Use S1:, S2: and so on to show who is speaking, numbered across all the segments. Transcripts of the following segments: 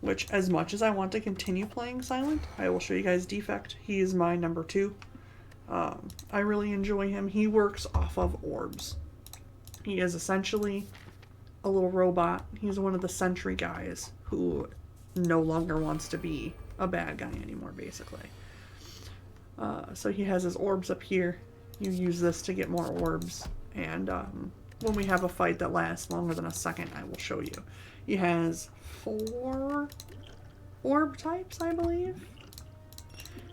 S1: which as much as I want to continue playing Silent, I will show you guys Defect. He is my number 2. I really enjoy him. He works off of orbs. He is essentially a little robot. He's one of the sentry guys who no longer wants to be a bad guy anymore, basically. So he has his orbs up here. You use this to get more orbs, and when we have a fight that lasts longer than a second, I will show you. He has 4 orb types, I believe.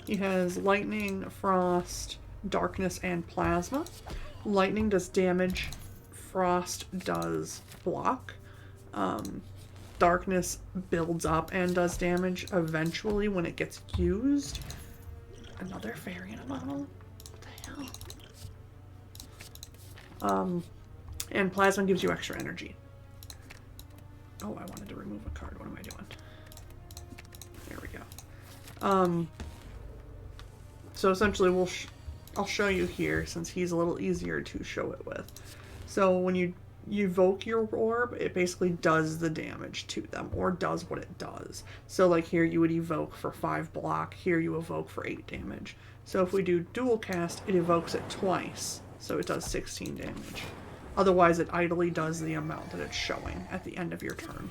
S1: He has lightning, frost, darkness, and plasma. Lightning does damage. Frost does block. Darkness builds up and does damage eventually when it gets used. Another fairy in a bottle? What the hell? And plasma gives you extra energy. Oh, I wanted to remove a card. What am I doing? There we go. So essentially I'll show you here since he's a little easier to show it with. So when you evoke your orb, it basically does the damage to them, or does what it does. So like here you would evoke for 5 block, here you evoke for 8 damage. So if we do dual cast, it evokes it twice, so it does 16 damage. Otherwise it idly does the amount that it's showing at the end of your turn.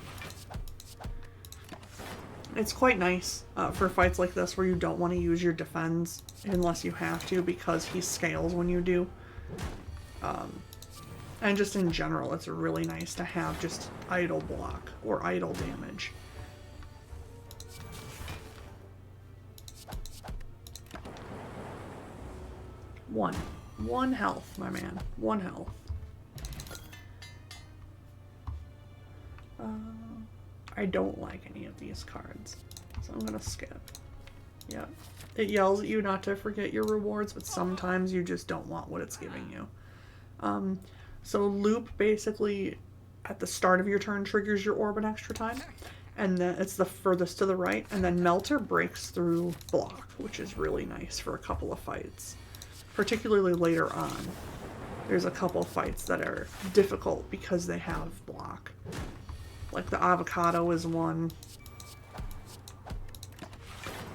S1: It's quite nice for fights like this where you don't want to use your defense unless you have to, because he scales when you do. And just in general, it's really nice to have just idle block or idle damage. One health, my man. 1 health. I don't like any of these cards, so I'm gonna skip. Yep. It yells at you not to forget your rewards, but sometimes you just don't want what it's giving you. So loop basically at the start of your turn triggers your orb an extra time, and then it's the furthest to the right, and then melter breaks through block, which is really nice for a couple of fights. Particularly later on, there's a couple fights that are difficult because they have block. Like the avocado is one,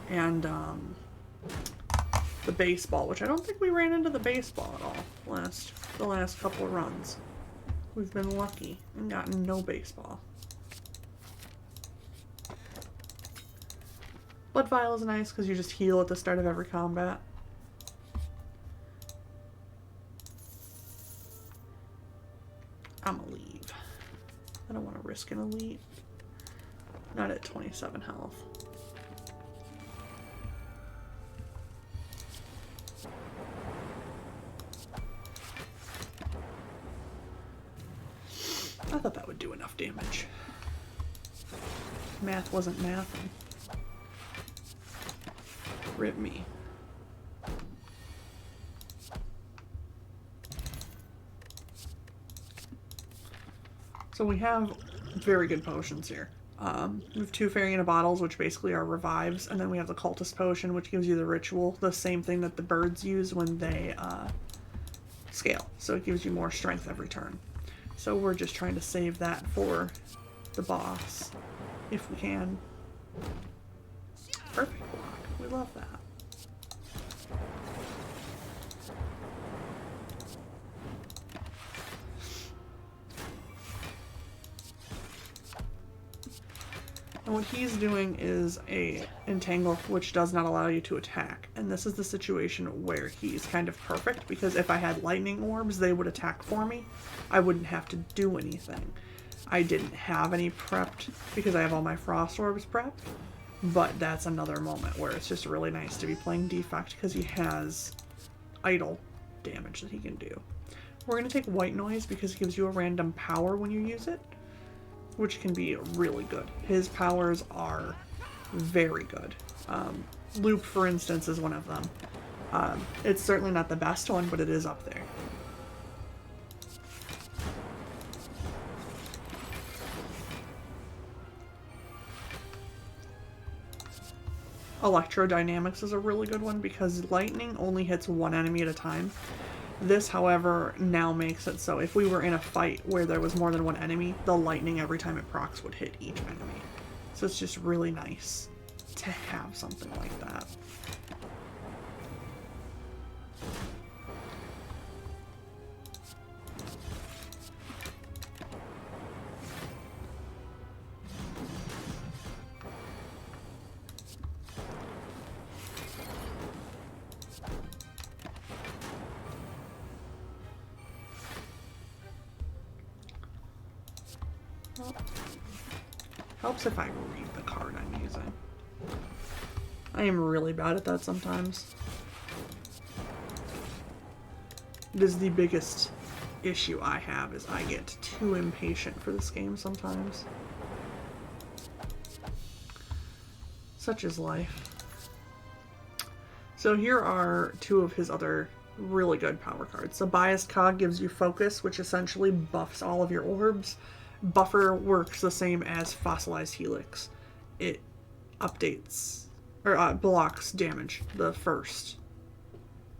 S1: and the baseball, which I don't think we ran into the baseball at all the last couple of runs. We've been lucky and gotten no baseball. Blood Vial is nice because you just heal at the start of every combat. I'm gonna leave. I don't want to risk an elite. Not at 27 health. I thought that would do enough damage. Math wasn't mathing. Rip me. So we have very good potions here. We have 2 fairy in a bottles, which basically are revives, and then we have the cultist potion, which gives you the ritual, the same thing that the birds use when they scale. So it gives you more strength every turn. So we're just trying to save that for the boss, if we can. Perfect block. We love that. And what he's doing is a entangle, which does not allow you to attack. And this is the situation where he's kind of perfect, because if I had lightning orbs, they would attack for me. I wouldn't have to do anything. I didn't have any prepped because I have all my frost orbs prepped. But that's another moment where it's just really nice to be playing Defect because he has idle damage that he can do. We're going to take White Noise because it gives you a random power when you use it, which can be really good. His powers are very good. Loop, for instance, is one of them. It's certainly not the best one, but it is up there. Electrodynamics is a really good one because lightning only hits one enemy at a time. This, however, now makes it so if we were in a fight where there was more than one enemy, the lightning every time it procs would hit each enemy. So it's just really nice to have something like that. Well, helps if I read the card I'm using. I am really bad at that sometimes. It is the biggest issue I have, is I get too impatient for this game sometimes. Such is life. So here are two of his other really good power cards. So Biased Cog gives you focus, which essentially buffs all of your orbs. Buffer works the same as Fossilized Helix. It updates, or blocks damage the first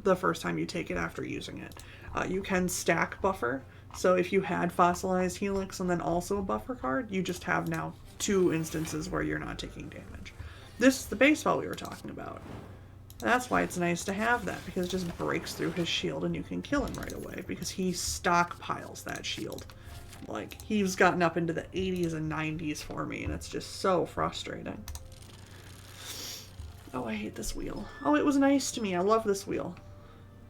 S1: time you take it after using it. You can stack Buffer, so if you had Fossilized Helix and then also a Buffer card, you just have now 2 instances where you're not taking damage. This is the baseball we were talking about. That's why it's nice to have that, because it just breaks through his shield and you can kill him right away, because he stockpiles that shield. Like, he's gotten up into the 80s and 90s for me, and it's just so frustrating. Oh, I hate this wheel. Oh, it was nice to me. I love this wheel.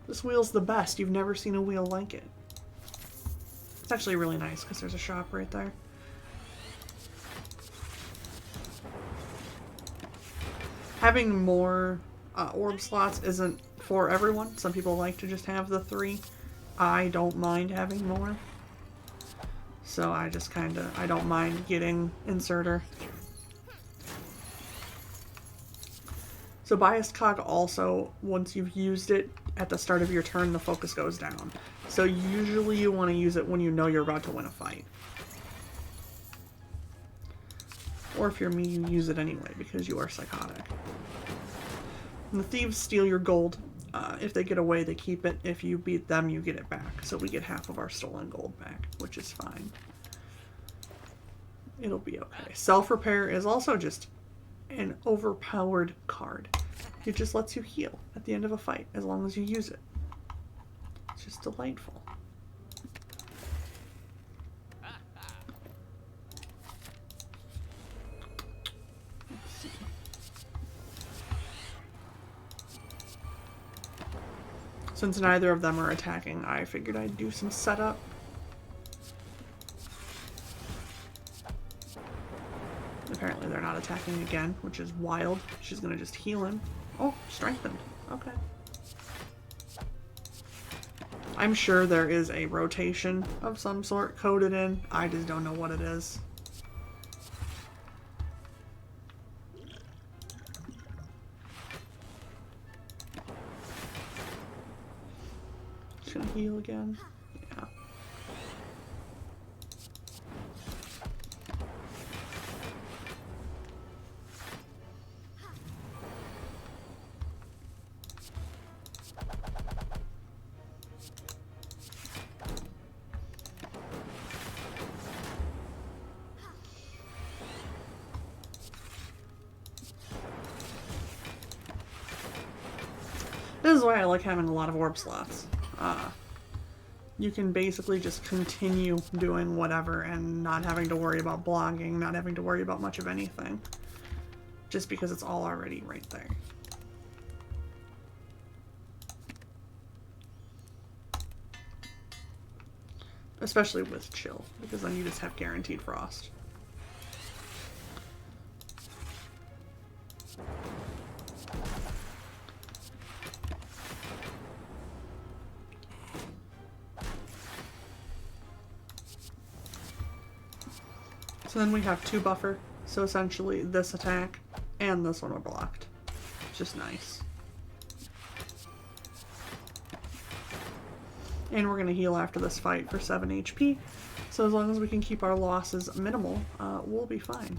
S1: This wheel's the best. You've never seen a wheel like it. It's actually really nice, because there's a shop right there. Having more orb slots isn't for everyone. Some people like to just have the 3. I don't mind having more. So I just I don't mind getting Inserter. So Biased Cog also, once you've used it at the start of your turn, the focus goes down. So usually you want to use it when you know you're about to win a fight. Or if you're me, you use it anyway because you are psychotic. And the thieves steal your gold. If they get away, they keep it. If you beat them, you get it back. So we get half of our stolen gold back, which is fine. It'll be okay. Self-repair is also just an overpowered card. It just lets you heal at the end of a fight as long as you use it. It's just delightful. Since neither of them are attacking, I figured I'd do some setup. Apparently they're not attacking again, which is wild. She's gonna just heal him. Oh, strengthened. Okay. I'm sure there is a rotation of some sort coded in. I just don't know what it is. She's gonna heal again. Yeah. This is why I like having a lot of orb slots. You can basically just continue doing whatever and not having to worry about blogging, not having to worry about much of anything. Just because it's all already right there. Especially with chill, because then you just have guaranteed frost. So then we have 2 buffer, so essentially this attack and this one are blocked. It's just nice. And we're going to heal after this fight for 7 HP, so as long as we can keep our losses minimal, we'll be fine.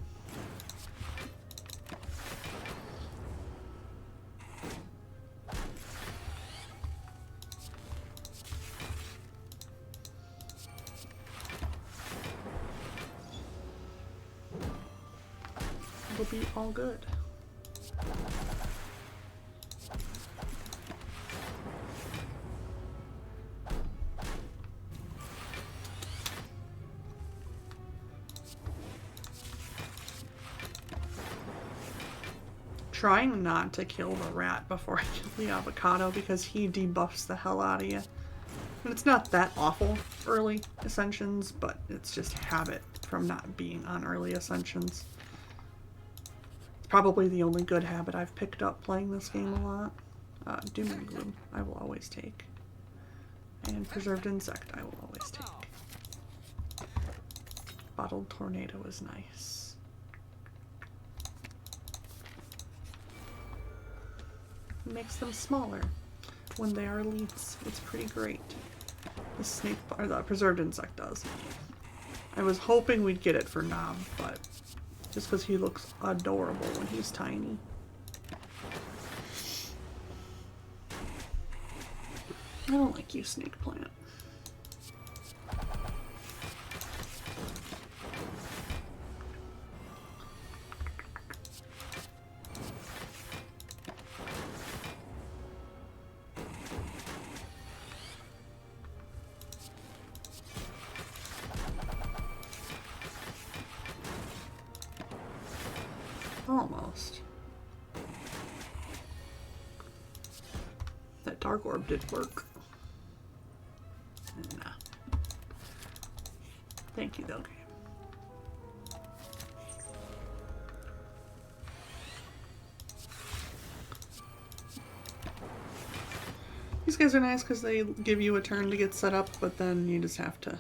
S1: it'll be all good. Trying not to kill the rat before I kill the avocado because he debuffs the hell out of you. And it's not that awful early ascensions, but it's just habit from not being on early ascensions. It's probably the only good habit I've picked up playing this game a lot. Doom and Gloom I will always take. And Preserved Insect I will always take. Bottled Tornado is nice. Makes them smaller when they are elites. It's pretty great. The snake, or the Preserved Insect does. I was hoping we'd get it for Nob, but just because he looks adorable when he's tiny. I don't like you, Snake Plant. Almost. That Dark Orb did work. Nah. Thank you, though, game. These guys are nice because they give you a turn to get set up, but then you just have to...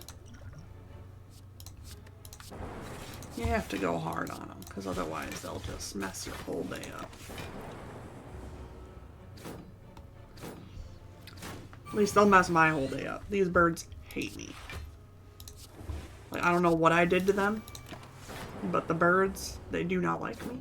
S1: You have to go hard on them, because otherwise they'll just mess your whole day up. At least they'll mess my whole day up. These birds hate me. Like, I don't know what I did to them, but the birds, they do not like me.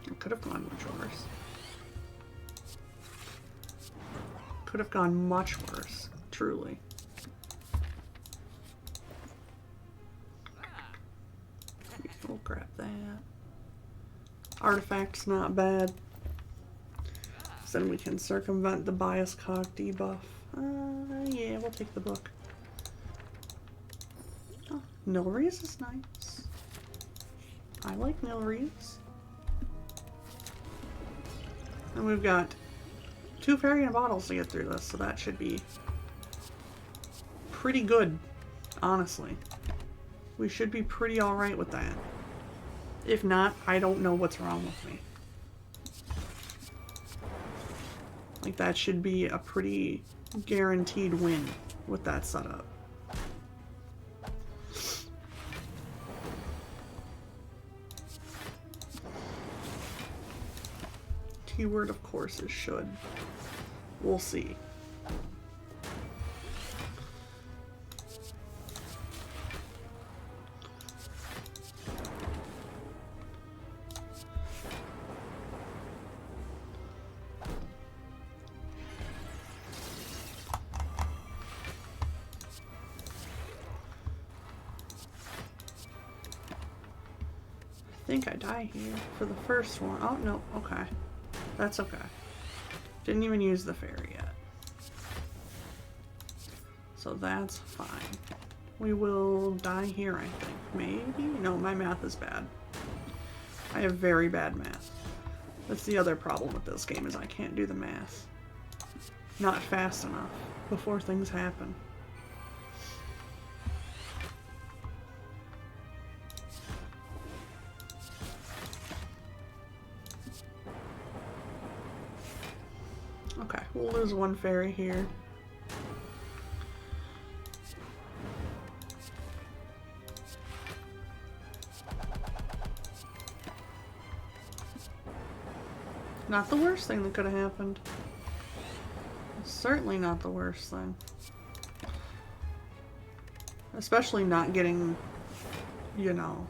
S1: It could have gone much worse. Could have gone much worse, truly. We'll grab that. Artifact's not bad. So then we can circumvent the bias cog debuff. Yeah, we'll take the book. Oh, Nilrees is nice. I like Nilrees. And we've got 2 fairy and bottles to get through this, so that should be pretty good, honestly. We should be pretty alright with that. If not, I don't know what's wrong with me. Like, that should be a pretty guaranteed win with that setup. Keyword, of course, is should. We'll see. I think I die here for the first one. Oh, no. Okay. That's okay. Didn't even use the fairy yet. So that's fine. We will die here, I think. Maybe? No, my math is bad. I have very bad math. That's the other problem with this game, is I can't do the math. Not fast enough before things happen. Okay, we'll lose 1 fairy here. Not the worst thing that could have happened. Certainly not the worst thing. Especially not getting, you know,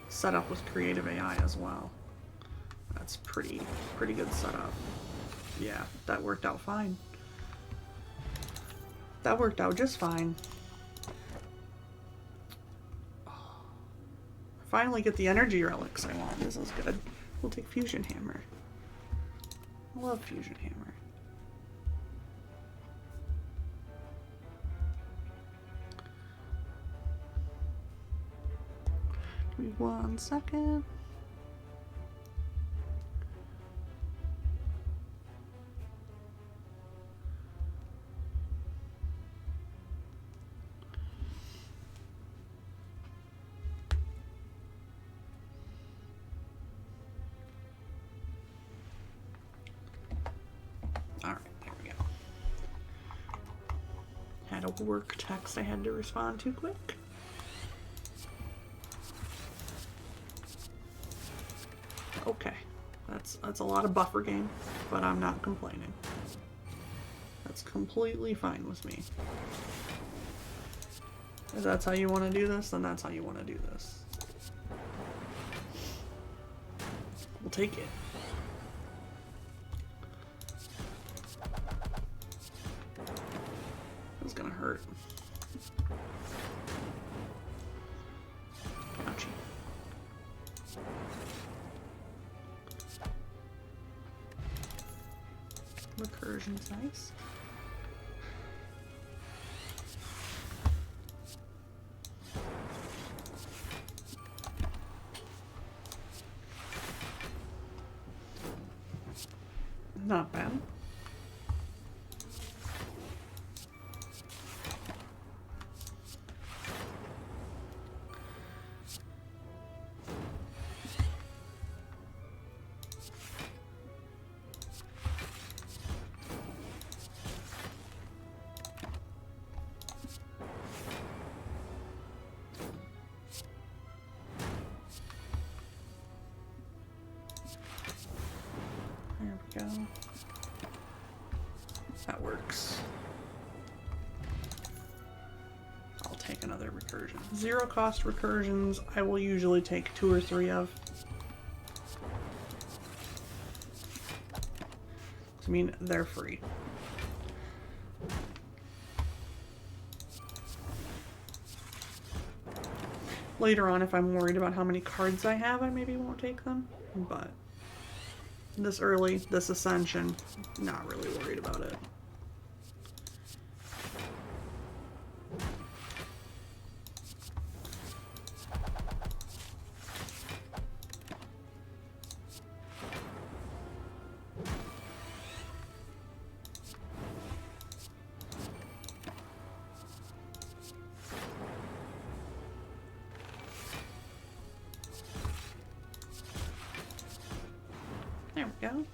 S1: set up with creative AI as well. That's pretty good setup. Yeah, that worked out fine. That worked out just fine. Finally get the energy relics I want. This is good. We'll take Fusion Hammer. I love Fusion Hammer. Give me 1 second. Alright, there we go. Had a work text I had to respond to quick. Okay, that's a lot of buffer game, but I'm not complaining. That's completely fine with me. If that's how you want to do this, then that's how you want to do this. We'll take it. It's gonna hurt. Ouchie. Recursion's nice. Not bad. There we go. That works. I'll take another recursion. 0 cost recursions, I will usually take 2 or 3 of. I mean, they're free. Later on, if I'm worried about how many cards I have, I maybe won't take them, but this early, this ascension, not really worried about it. There we go.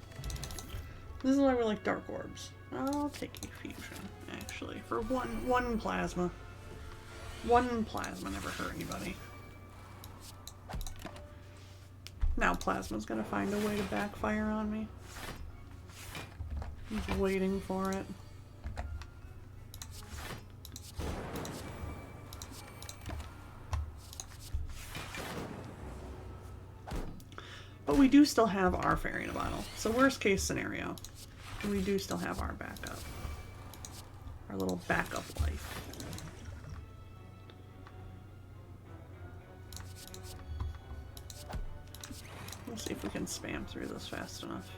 S1: This is why we like dark orbs. I'll take a fusion, actually, for one plasma. One plasma never hurt anybody. Now plasma's gonna find a way to backfire on me. I'm just waiting for it. But we do still have our fairy in a bottle. So worst case scenario, we do still have our backup. Our little backup life. We'll see if we can spam through this fast enough.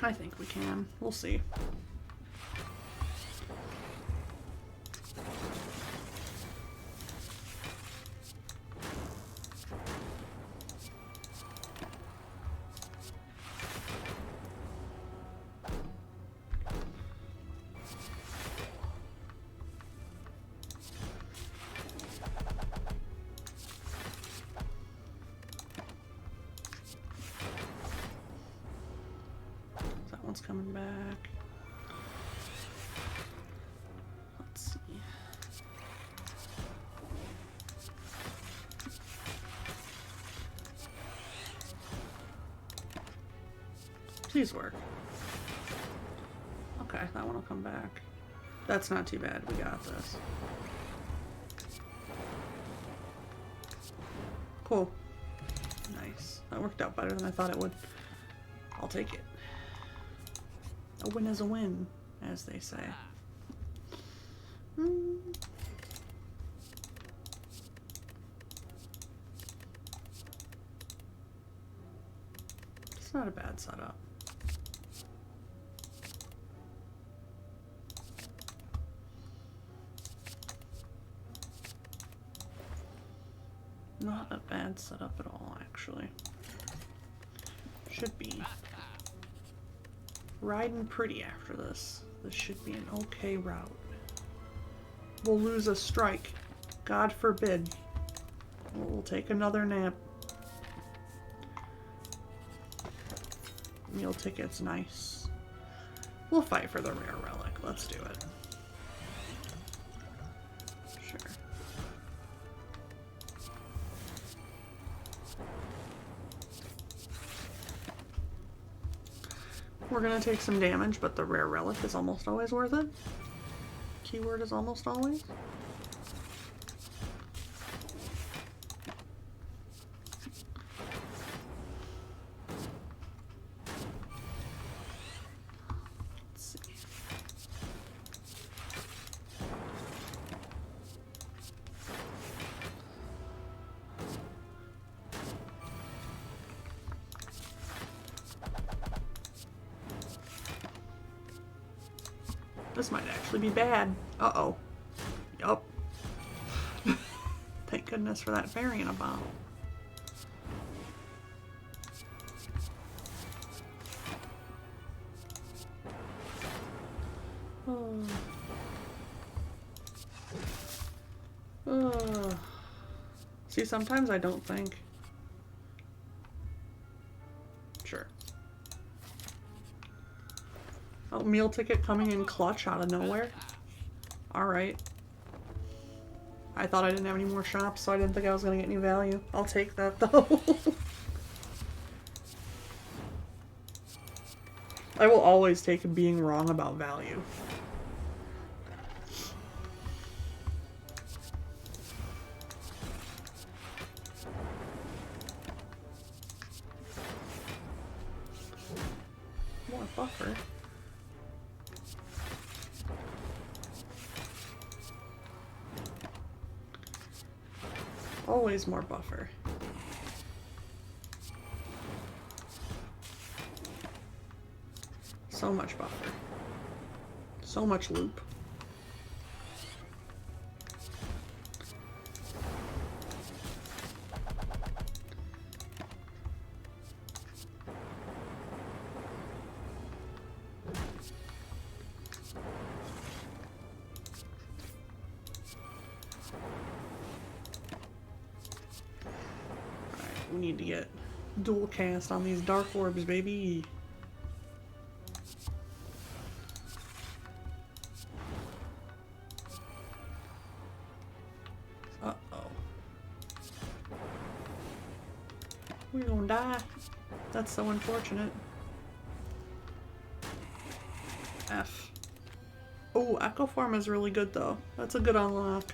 S1: I think we can. We'll see. One's coming back. Let's see. Please work. Okay, that one will come back. That's not too bad. We got this. Cool. Nice. That worked out better than I thought it would. I'll take it. A win is a win, as they say. It's not a bad setup. Not a bad setup at all, actually. Should be riding pretty after this. This should be an okay route. We'll lose a strike. God forbid. We'll take another nap. Meal ticket's nice. We'll fight for the rare relic. Let's do it. Sure. We're gonna take some damage, but the rare relic is almost always worth it. Keyword is almost always. Let's see. This might actually be bad. Uh-oh. Yup. Thank goodness for that fairy in a bottle. See, sometimes I don't think. Sure. Oh, meal ticket coming in clutch out of nowhere. Alright. I thought I didn't have any more shops, so I didn't think I was going to get any value. I'll take that, though. I will always take being wrong about value. More buffer. Always more buffer. So much buffer. So much loop. We need to get dual cast on these dark orbs, baby. Uh-oh. We're gonna die. That's so unfortunate. F. Oh, Echo Form is really good though. That's a good unlock.